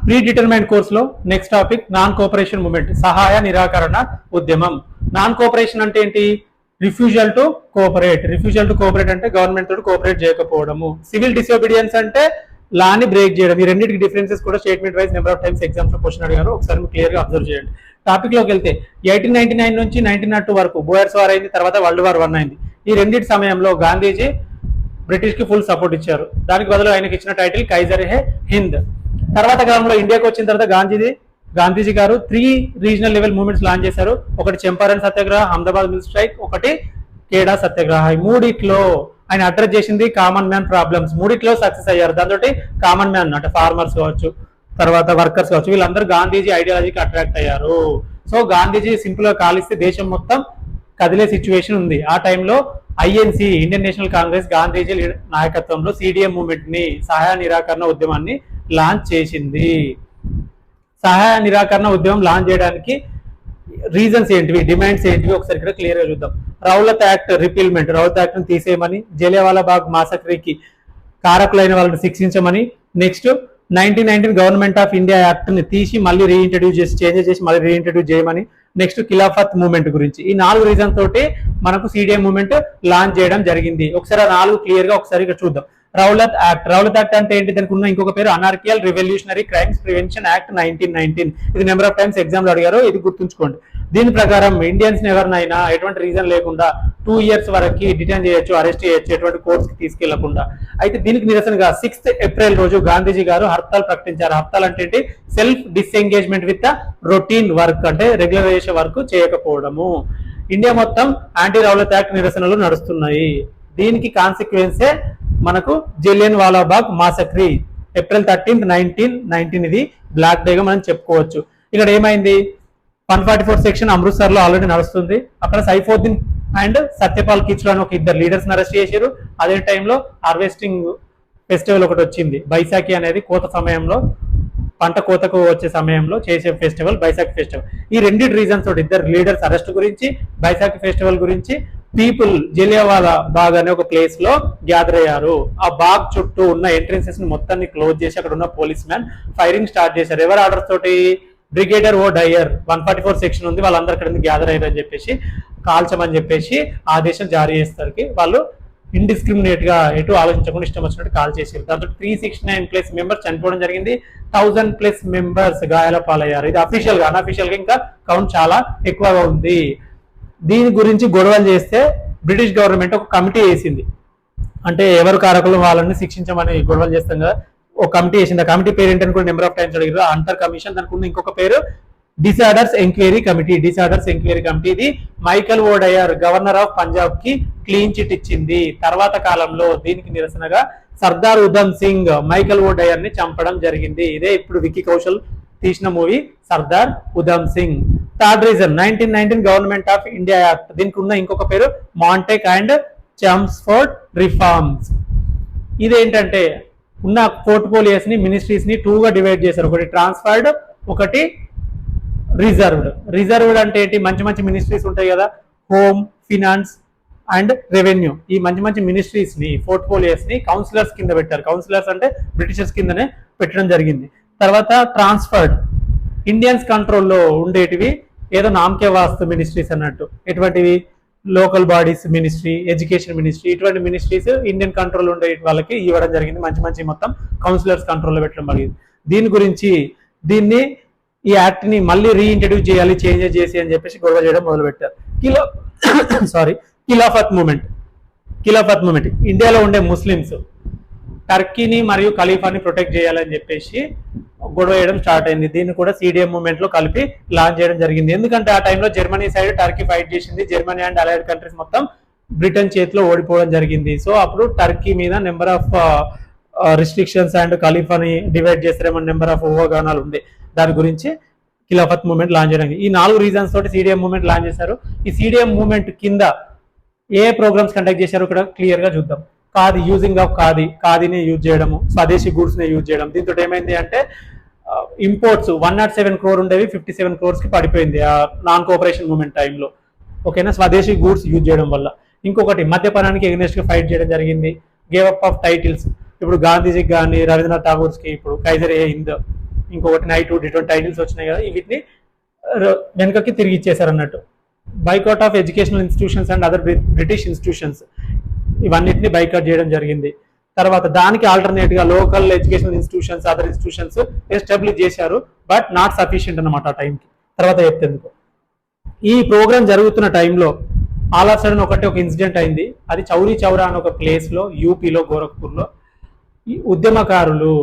Pre determined కోర్సులో next topic non cooperation movement, సహాయ నిరాకరణ ఉద్యమం. నాన్ కోఆపరేషన్ అంటే ఏంటి? Refusal to cooperate. Refusal to cooperate అంటే గవర్నమెంట్ తోటి కోఆపరేట్ చేయకపోవడము. సివిల్ డిసోబీడియన్స్ అంటే లాని బ్రేక్ చేయడం. ఈ రెండింటికి డిఫరెన్సెస్ కూడా statement wise number of times exams లో క్వశ్చన్ అడిగారు, ఒకసారి మీరు క్లియర్ గా అబ్జర్వ్ చేయండి. టాపిక్ లోకి వెళ్తే 1899 నుంచి 1902 వరకు బోయర్స్ వార్ అయింది, తర్వాత వరల్డ్ వార్ 1 అయింది. ఈ రెండింటి సమయంలో గాంధీజీ బ్రిటిష్ కి ఫుల్ సపోర్ట్ ఇచ్చారు. దానికి బదులు ఆయనకి ఇచ్చిన టైటిల్ కైజర్ హే హింద్. తర్వాత కాలంలో ఇండియాకి వచ్చిన తర్వాత గాంధీజీ గారు 3 రీజనల్ లెవెల్ మూవ్మెంట్స్ లాంచ్ చేశారు. ఒకటి చంపారన్ సత్యాగ్రహ, అహ్మదాబాద్ మిల్ స్ట్రైక్, ఒకటి కేడా సత్యాగ్రహ. ఈ మూడిట్లో ఆయన అడ్రస్ చేసింది కామన్ మ్యాన్ ప్రాబ్లమ్స్. మూడిట్లో సక్సెస్ అయ్యారు. దాంతో కామన్ మ్యాన్ అంటే ఫార్మర్స్ కావచ్చు, తర్వాత వర్కర్స్ కావచ్చు, వీళ్ళందరూ గాంధీజీ ఐడియాలజీకి అట్రాక్ట్ అయ్యారు. సో గాంధీజీ సింపుల్ గా కాలిస్తే దేశం మొత్తం కదిలే సిచ్యువేషన్ ఉంది. ఆ టైంలో INC, Indian national Congress, Gandhiji నాయకత్వంలో సిడిఎం మూవ్మెంట్ ని, సహాయ నిరాకరణ ఉద్యమాన్ని లాంచ్ చేసింది. సహాయ నిరాకరణ ఉద్యమం లాంచ్ చేయడానికి రీజన్స్ ఏంటివి, డిమాండ్స్ ఏంటివి ఒకసారి ఇక్కడ క్లియర్ గా చూద్దాం. Rowlatt act repealment, Rowlatt act ని తీసేయమని, జలియావాలా బాగ్ మాసక్రీకి కారకులైన వాళ్ళని శిక్షించమని. Next 1919 government of India act ని తీసి మళ్ళీ రీఇంట్రడ్యూస్ చేసి, చేంజెస్ చేసి మళ్ళీ రీఇంట్రడ్యూస్ చేయమని. నెక్స్ట్ ఖిలాఫత్ మూవ్మెంట్ గురించి. ఈ 4 రీజన్ తోటి మనకు సిడిఎం మూవ్మెంట్ లాంచ్ చేయడం జరిగింది. ఒకసారి ఆ 4 క్లియర్ గా ఒకసారి ఇక్కడ చూద్దాం. రౌలత్ యాక్ట్, రౌలత్ యాక్ట్ అంటే ఏంటి? దానికి ఉన్న ఇంకొక పేరు అనార్కియల్ రివల్యూషనరీ క్రైమ్స్ ప్రివెన్షన్ యాక్ట్ 1919. ఇది నెంబర్ ఆఫ్ టైమ్స్ ఎగ్జామ్ లో అడిగారు, ఇది గుర్తుంచుకోండి. దీని ప్రకారం ఇండియన్స్ ఎవరినైనా ఎటువంటి రీజన్ లేకుండా 2 years వరకు డిటైన్ చేయొచ్చు, అరెస్ట్ చేయొచ్చు, ఎటువంటి కోర్ట్స్ కి తీసుకెళ్లకుండా. అయితే దీనికి నిరసనగా 6th ఏప్రిల్ రోజు గాంధీజీ గారు హర్తాల్ ప్రకటించారు. హర్తాల్ అంటే ఏంటి? సెల్ఫ్ డిస్ఎంగేజ్మెంట్ విత్ రొటీన్ వర్క్, అంటే రెగ్యులర్ చేసే వర్క్ చేయకపోవడము. ఇండియా మొత్తం యాంటీ రౌలత్ యాక్ట్ నిరసనలు నడుస్తున్నాయి. దీనికి కాన్సిక్వెన్సే మనకు జలియన్ వాలాబాగ్ మాసక్రీ, ఏప్రిల్ 13, 1919. ఇది బ్లాక్ డేగా మనం చెప్పుకోవచ్చు. ఇక్కడ ఏమైంది? 144 సెక్షన్ అమృత్సర్ లో ఆల్రెడీ నడుస్తుంది. అక్కడ సైఫుద్దీన్ అండ్ సత్యపాల్ కిచ్లో అని ఒక 2 లీడర్స్ అరెస్ట్ చేశారు. అదే టైంలో హార్వెస్టింగ్ ఫెస్టివల్ ఒకటి వచ్చింది, బైసాఖి అనేది. కోత సమయంలో, పంట కోతకు వచ్చే సమయంలో చేసే ఫెస్టివల్ బైసాఖి ఫెస్టివల్. ఈ 2 రీజన్స్ తోటి 2 లీడర్స్ అరెస్ట్ గురించి, బైసాఖి ఫెస్టివల్ గురించి పీపుల్ జలియావాలా బాగ్ అనే ఒక ప్లేస్ లో గ్యాదర్ అయ్యారు. ఆ బాగ్ చుట్టూ ఉన్న ఎంట్రెన్సెస్ ని మొత్తాన్ని క్లోజ్ చేసి అక్కడ ఉన్న పోలీస్ మ్యాన్ ఫైరింగ్ స్టార్ట్ చేశారు. ఎవరు ఆర్డర్స్ తోటి? బ్రిగేడియర్ ఓ డయర్. 144 సెక్షన్ ఉంది, వాళ్ళందరూ ఇక్కడ గ్యాదర్ అయ్యారని చెప్పేసి, కాల్చమని చెప్పేసి ఆదేశం జారీ చేస్తారు. వాళ్ళు ఇండిస్క్రిమినేట్ గా ఎటు ఆలోచించకుండా ఇష్టం వచ్చినట్టు కాల్ చేశారు. దాంతో 369+ మెంబర్స్ చనిపోవడం జరిగింది. 1000+ మెంబర్స్ గాయాల పాలయ్యారు. ఇది అఫీషియల్ గా, అన్అఫీషియల్ గా ఇంకా కౌంట్ చాలా ఎక్కువగా ఉంది. దీని గురించి గొడవలు చేస్తే బ్రిటిష్ గవర్నమెంట్ ఒక కమిటీ వేసింది. అంటే ఎవరు కారకులు వాళ్ళని శిక్షించమని గొడవలు చేస్తాం కదా, ఒక కమిటీ వేసింది. ఆ కమిటీ పేరు ఏంటని కూడా నెంబర్ ఆఫ్ టైమ్స్ అడిగారు. అంటర్ కమిషన్. దానికి ఉన్న ఇంకొక పేరు disorders enquiry committee. Disorders enquiry committee. ఇది Michael O'Dwyer, governor of Punjab కి క్లీన్ చిట్ ఇచ్చింది. తర్వాత కాలంలో దీనికి నిరసనగా Sardar Udham Singh Michael O'Dwyer ని చంపడం జరిగింది. ఇదే ఇప్పుడు విక్కీ కౌశల్ తీసిన movie Sardar Udham Singh. Third reason 1919 government of India act. దీనికి ఉన్న ఇంకొక పేరు మాంటెక్ అండ్ చామ్స్ఫోర్డ్ రిఫార్మ్స్. ఇదేంటంటే ఉన్న పోర్ట్ఫోలియోస్ ని, మినిస్ట్రీస్ ని 2 గా డివైడ్ చేశారు. ఒకటి ట్రాన్స్ఫర్డ్, ఒకటి రిజర్వ్డ్. రిజర్వ్డ్ అంటే ఏంటి? మంచి మంచి మినిస్ట్రీస్ ఉంటాయి కదా, హోమ్, ఫినాన్స్ అండ్ రెవెన్యూ. ఈ మంచి మంచి మినిస్ట్రీస్ ని, పోర్ట్ఫోలియోస్ ని కౌన్సిలర్స్ కింద పెట్టారు. కౌన్సిలర్స్ అంటే బ్రిటిషర్స్ కిందనే పెట్టడం జరిగింది. తర్వాత ట్రాన్స్ఫర్డ్, ఇండియన్స్ కంట్రోల్లో ఉండేటివి, ఏదో నామకే వాస్తు మినిస్ట్రీస్ అన్నట్టు. ఎటువంటివి? Local bodies ministry, education ministry, ఇటువంటి మినిస్ట్రీస్ ఇండియన్ కంట్రోల్ ఉండే వాళ్ళకి ఇవ్వడం జరిగింది. మంచి మంచి మొత్తం కౌన్సిలర్స్ కంట్రోల్లో పెట్టడం జరిగింది. దీని గురించి ఈ యాక్ట్ ని మళ్ళీ రీఇంట్రడ్యూస్ చేయాలి, చేంజెస్ చేసి అని చెప్పేసి గొడవ చేయడం మొదలు పెట్టారు. ఖిలాఫత్ మూమెంట్. ఇండియాలో ఉండే ముస్లిమ్స్ టర్కీని మరియు ఖలీఫాని ప్రొటెక్ట్ చేయాలని చెప్పేసి గొడవ చేయడం స్టార్ట్ అయింది. దీన్ని కూడా సిడిఎం మూవ్మెంట్ లో కలిపి లాంచ్ చేయడం జరిగింది. ఎందుకంటే ఆ టైంలో జర్మనీ సైడ్ టర్కీ ఫైట్ చేసింది. జర్మనీ అండ్ అలైడ్ కంట్రీస్ మొత్తం బ్రిటన్ చేతిలో ఓడిపోవడం జరిగింది. సో అప్పుడు టర్కీ మీద నెంబర్ ఆఫ్ రిస్ట్రిక్షన్స్ అండ్ ఖలీఫాని డివైడ్ చేస్తారేమో నెంబర్ ఆఫ్ ఊహాగానాలు ఉంది. దాని గురించి ఖిలాఫత్ మూవ్మెంట్ లాంచ్ చేయడం. ఈ 4 రీజన్స్ తోటి సిడిఎం మూవ్మెంట్ లాంచ్ చేశారు. ఈ సిడిఎం మూవ్మెంట్ కింద ఏ ప్రోగ్రామ్స్ కండక్ట్ చేశారు ఇక్కడ క్లియర్ గా చూద్దాం. ఖాదీ, యూజింగ్ ఆఫ్ ఖాదీని యూజ్ చేయడము, స్వదేశీ గూడ్స్ ని యూజ్ చేయడం. దీంతో ఏమైంది అంటే ఇంపోర్ట్స్ 107 crore ఉండేవి 57 crores కి పడిపోయింది ఆ నాన్ కోఆపరేషన్ మూవ్మెంట్ టైంలో. ఓకేనా, స్వదేశీ గూడ్స్ యూజ్ చేయడం వల్ల. ఇంకొకటి మద్యపానానికి ఎగ్నెస్ట్ గా ఫైట్ చేయడం జరిగింది. Gave up of titles. ఇప్పుడు గాంధీజీకి కానీ రవీంద్రనాథ్ ఠాగూర్స్ కి ఇప్పుడు కైజర్ ఏ హింద్ ఇంకొకటి నైట్హుడ్, ఇటువంటి టైటిల్స్ వచ్చినాయి కదా, వీటిని వెనుకకి తిరిగి ఇచ్చేసారు అన్నట్టు. Boycott of educational institutions and other British institutions, ఇవన్నిటిని బైకాట్ చేయడం జరిగింది. తర్వాత దానికి ఆల్టర్నేట్ గా local educational institutions, other institutions establish చేశారు, బట్ నాట్ సఫిషియంట్ అనమాట ఆ టైంకి. తర్వాత చెప్తేందుకు ఈ ప్రోగ్రామ్ జరుగుతున్న టైంలో ఆల్ ఆఫ్ సడన్ ఒక ఇన్సిడెంట్ అయింది. అది చౌరీ చౌరా అనే ఒక ప్లేస్ లో, యూపీలో గోరఖ్పూర్లో, ఈ ఉద్యమకారులు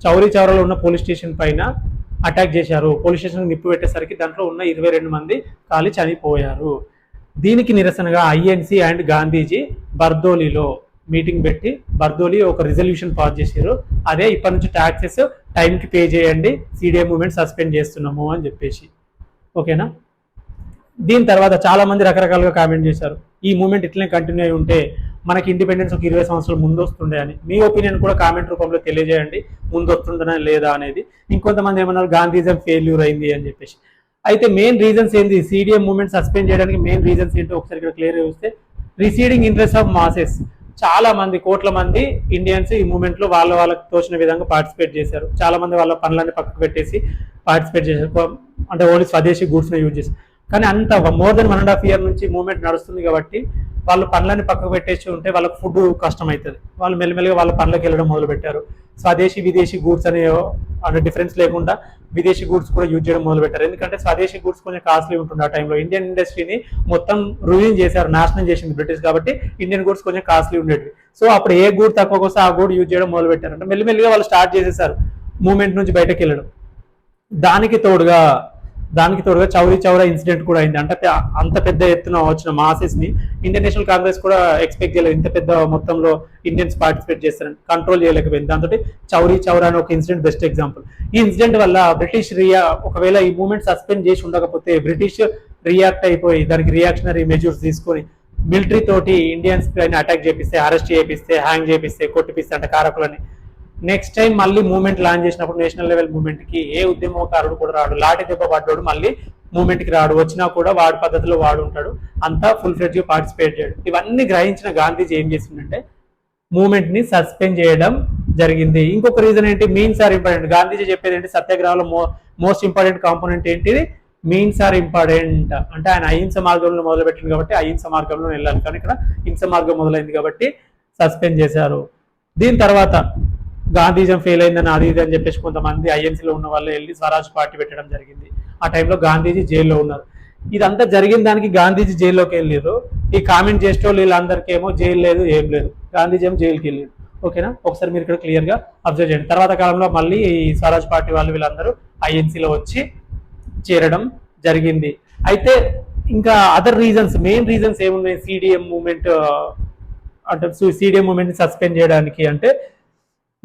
చౌరీ చౌరాలో ఉన్న పోలీస్ స్టేషన్ పైన అటాక్ చేశారు. పోలీస్ స్టేషన్ నిప్పు పెట్టేసరికి దాంట్లో ఉన్న 22 మంది కాలి చనిపోయారు. దీనికి నిరసనగా ఐఎన్సి అండ్ గాంధీజీ బర్దోలీలో మీటింగ్ పెట్టి బర్దోలీ ఒక రిజల్యూషన్ పాస్ చేశారు. అదే ఇప్పటి నుంచి ట్యాక్సెస్ టైంకి పే చేయండి, సిడిఎం మూవ్మెంట్ సస్పెండ్ చేస్తున్నాము అని చెప్పేసి. ఓకేనా. దీని తర్వాత చాలా మంది రకరకాలుగా కామెంట్ చేశారు, ఈ మూవ్మెంట్ ఇట్లనే కంటిన్యూ అయి ఉంటే మనకి ఇండిపెండెన్స్ ఒక 20 సంవత్సరాలు ముందు వస్తుండే అని. మీ ఒపీనియన్ కూడా కామెంట్ రూపంలో తెలియజేయండి, ముందు వస్తుండనా లేదా అనేది. ఇంకొంతమంది ఏమన్నారు గాంధీజం ఫెయిల్యూర్ అయింది అని చెప్పేసి. అయితే మెయిన్ రీజన్స్ ఏంది, సిడిఎం మూవ్మెంట్ సస్పెండ్ చేయడానికి మెయిన్ రీజన్స్ ఏంటో ఒకసారి ఇక్కడ క్లియర్ చూస్తే, రిసీడింగ్ ఇంట్రెస్ట్ ఆఫ్ మాసెస్. చాలా మంది, కోట్ల మంది ఇండియన్స్ ఈ మూవ్మెంట్ లో వాళ్ళకి తోచిన విధంగా పార్టిసిపేట్ చేశారు. చాలా మంది వాళ్ళ పనులన్నీ పక్కకు పెట్టేసి పార్టిసిపేట్ చేశారు, అంటే ఓన్లీ స్వదేశీ గూడ్స్ యూజ్ చేశారు. కానీ అంత మోర్ దెన్ 1.5 year నుంచి మూవ్మెంట్ నడుస్తుంది కాబట్టి వాళ్ళు పనులన్నీ పక్కకు పెట్టేసి ఉంటే వాళ్ళకి ఫుడ్ కష్టం అవుతుంది. వాళ్ళు మెల్లమెల్లగా వాళ్ళ పనులకు వెళ్ళడం మొదలు పెట్టారు. స్వదేశీ విదేశీ గూడ్స్ అనే డిఫరెన్స్ లేకుండా విదేశీ గూడ్స్ కూడా యూజ్ చేయడం మొదలు పెట్టారు. ఎందుకంటే స్వదేశీ గూడ్స్ కొంచెం కాస్ట్లీ ఉంటుంది ఆ టైంలో. ఇండియన్ ఇండస్ట్రీని మొత్తం రూయిన్ చేశారు, నాశనం చేసింది బ్రిటిష్, కాబట్టి ఇండియన్ గూడ్స్ కొంచెం కాస్ట్లీ ఉండేవి. సో అప్పుడు ఏ గూడ్ తక్కువకి వస్తే ఆ గూడ్ యూజ్ చేయడం మొదలు పెట్టారు. అంటే మెల్లిమెల్లిగా వాళ్ళు స్టార్ట్ చేసేసారు మూవ్మెంట్ నుంచి బయటకు వెళ్ళడం. దానికి తోడుగా చౌరీ చౌరా ఇన్సిడెంట్ కూడా అయింది. అంటే అంత పెద్ద ఎత్తున వచ్చిన మాసెస్ ని ఇండియన్ నేషనల్ కాంగ్రెస్ కూడా ఎక్స్పెక్ట్ చేయలేదు, ఇంత పెద్ద మొత్తంలో ఇండియన్స్ పార్టిసిపేట్ చేస్తారని. కంట్రోల్ చేయలేకపోయింది. దాంతో చౌరీ చౌరా అనే ఒక ఇన్సిడెంట్ బెస్ట్ ఎగ్జాంపుల్. ఈ ఇన్సిడెంట్ వల్ల బ్రిటిష్ ఒకవేళ ఈ మూవ్మెంట్ సస్పెండ్ చేసి ఉండకపోతే బ్రిటిష్ రియాక్ట్ అయిపోయి దానికి రియాక్షనరీ మెజర్స్ తీసుకొని మిలిటరీ తోటి ఇండియన్స్ పైన అటాక్ చేపిస్తే, అరెస్ట్ చేపిస్తే, హ్యాంగ్ చేపిస్తే, కొట్టిపిస్తే అంటే కారకులని. నెక్స్ట్ టైం మళ్ళీ మూవ్మెంట్ లాంచ్ చేసినప్పుడు నేషనల్ లెవెల్ మూవ్మెంట్ కి ఏ ఉద్యమకారుడు కూడా రాడు, లాఠీ దెబ్బ పడ్డాడు మళ్ళీ మూవ్మెంట్ కి రాడు, వచ్చినా కూడా వాడి పద్ధతిలో వాడు ఉంటాడు, అంతా ఫుల్ ఫ్లెడ్జ్ గా పార్టిసిపేట్ చేయడు. ఇవన్నీ గ్రహించిన గాంధీజీ ఏం చేసిందంటే మూవ్మెంట్ ని సస్పెండ్ చేయడం జరిగింది. ఇంకొక రీజన్ ఏంటి, మీన్స్ ఆర్ ఇంపార్టెంట్. గాంధీజీ చెప్పేది ఏంటి, సత్యాగ్రహంలో మోస్ట్ ఇంపార్టెంట్ కాంపోనెంట్ ఏంటిది, మీన్స్ ఆర్ ఇంపార్టెంట్. అంటే ఆయన అహింస మార్గంలో మొదలు పెట్టింది కాబట్టి అహింస మార్గంలో వెళ్ళాలి, కానీ ఇక్కడ హింస మార్గం మొదలైంది కాబట్టి సస్పెండ్ చేశారు. దీని తర్వాత గాంధీజం ఫెయిల్ అయిందని అది ఇది అని చెప్పేసి కొంతమంది ఐఎన్సీలో ఉన్న వాళ్ళు వెళ్ళి స్వరాజ్ పార్టీ పెట్టడం జరిగింది. ఆ టైంలో గాంధీజీ జైల్లో ఉన్నారు. ఇదంతా జరిగిన దానికి గాంధీజీ జైల్లోకి వెళ్ళారు. ఈ కామెంట్ చేసేటోళ్ళు వీళ్ళందరికీ ఏమో జైలు లేదు, ఏం లేదు, గాంధీజీ ఏమో జైలుకి వెళ్ళారు. ఓకేనా. ఒకసారి మీరు ఇక్కడ క్లియర్ గా అబ్జర్వ్ చేయండి. తర్వాత కాలంలో మళ్ళీ ఈ స్వరాజ్ పార్టీ వాళ్ళు వీళ్ళందరూ ఐఎన్సీలో వచ్చి చేరడం జరిగింది. అయితే ఇంకా అదర్ రీజన్స్, మెయిన్ రీజన్స్ ఏమున్నాయి సిడిఎం మూవ్మెంట్ అంటే సిడిఎం మూవ్మెంట్ ని సస్పెండ్ చేయడానికి అంటే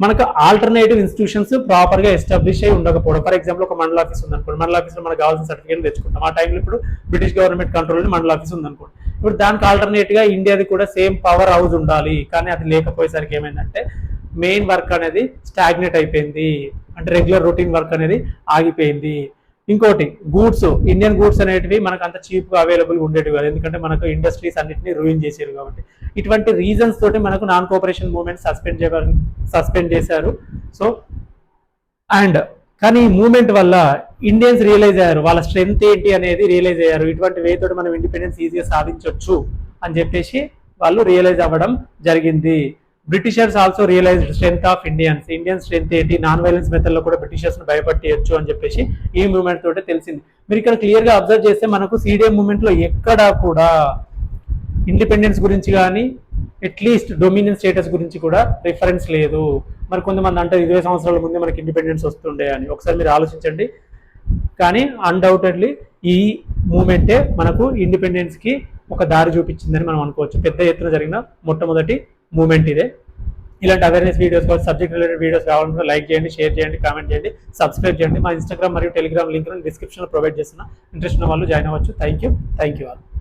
మనకు ఆల్టర్నేటివ్ ఇన్స్టిట్యూషన్స్ ప్రాపర్ గా ఎస్టాబ్లిష్ అయి ఉండకపోవడం. ఫర్ ఎగ్జాంపుల్ ఒక మండల ఆఫీస్ ఉందనుకోండి, మండల ఆఫీస్ లో మనకు కావాల్సిన సర్టిఫికేట్ తెచ్చుకుంటాం. ఆ టైంలో ఇప్పుడు బ్రిటిష్ గవర్నమెంట్ కంట్రోల్ మండల ఆఫీస్ ఉందనుకోండి, ఇప్పుడు దానికి ఆల్టర్నేట్ గా ఇండియాది కూడా సేమ్ పవర్ హౌస్ ఉండాలి. కానీ అది లేకపోయేసరికి ఏమైందంటే మెయిన్ వర్క్ అనేది స్టాగ్నేట్ అయిపోయింది, అంటే రెగ్యులర్ రొటీన్ వర్క్ అనేది ఆగిపోయింది. ఇంకోటి గూడ్స్, ఇండియన్ గూడ్స్ అనేటివి మనకు అంత చీప్ గా అవైలబుల్ ఉండేవి కాదు, ఎందుకంటే మనకు ఇండస్ట్రీస్ అన్నింటినీ రూయిన్ చేశారు కాబట్టి. ఇటువంటి రీజన్స్ తోటి మనకు నాన్ కోఆపరేషన్ మూవ్మెంట్ సస్పెండ్ చేశారు. సో అండ్ కానీ ఈ మూవ్మెంట్ వల్ల ఇండియన్స్ రియలైజ్ అయ్యారు వాళ్ళ స్ట్రెంగ్త్ ఏంటి అనేది రియలైజ్ అయ్యారు. ఇటువంటి వే తోటి మనం ఇండిపెండెన్స్ ఈజీగా సాధించవచ్చు అని చెప్పేసి వాళ్ళు రియలైజ్ అవ్వడం జరిగింది. Britishers also realized strength of Indian strength ఏంటి, నాన్ వైలెన్స్ మెథడ్ లో కూడా బ్రిటిషర్స్ ను భయపట్టేయచ్చు అని చెప్పేసి ఈ మూవ్మెంట్ తోటే తెలిసింది. మీరు ఇక్కడ క్లియర్ గా అబ్జర్వ్ చేస్తే మనకు సిడిఎం మూవ్మెంట్ లో ఎక్కడా కూడా ఇండిపెండెన్స్ గురించి కానీ అట్లీస్ట్ డొమినియన్ స్టేటస్ గురించి కూడా రిఫరెన్స్ లేదు. మరి కొంతమంది అంటే 20 సంవత్సరాల ముందే మనకి ఇండిపెండెన్స్ వస్తుండే అని ఒకసారి మీరు ఆలోచించండి. కానీ అన్డౌటెడ్లీ ఈ మూవ్మెంటే మనకు ఇండిపెండెన్స్ కి ఒక దారి చూపించిందని మనం అనుకోవచ్చు. పెద్ద ఎత్తున జరిగిన మొట్టమొదటి మూవ్మెంట్ ఇదే. ఇలాంటి అవేర్నెస్ వీడియోస్ కావాలి, సబ్జెక్ట్ రిలేటెడ్ వీడియోస్ కావాలంటే లైక్ చేయండి, షేర్ చేయండి, కామెంట్ చేయండి, సబ్స్క్రైబ్ చేయండి. మా ఇన్స్టాగ్రామ్ మరియు టెలిగ్రామ్ లింక్ డిస్క్రిప్షన్లో ప్రొవైడ్ చేస్తున్నా. ఇంట్రెస్ట్ ఉన్న వాళ్ళు జాయిన్ అవ్వచ్చు. Thank you all.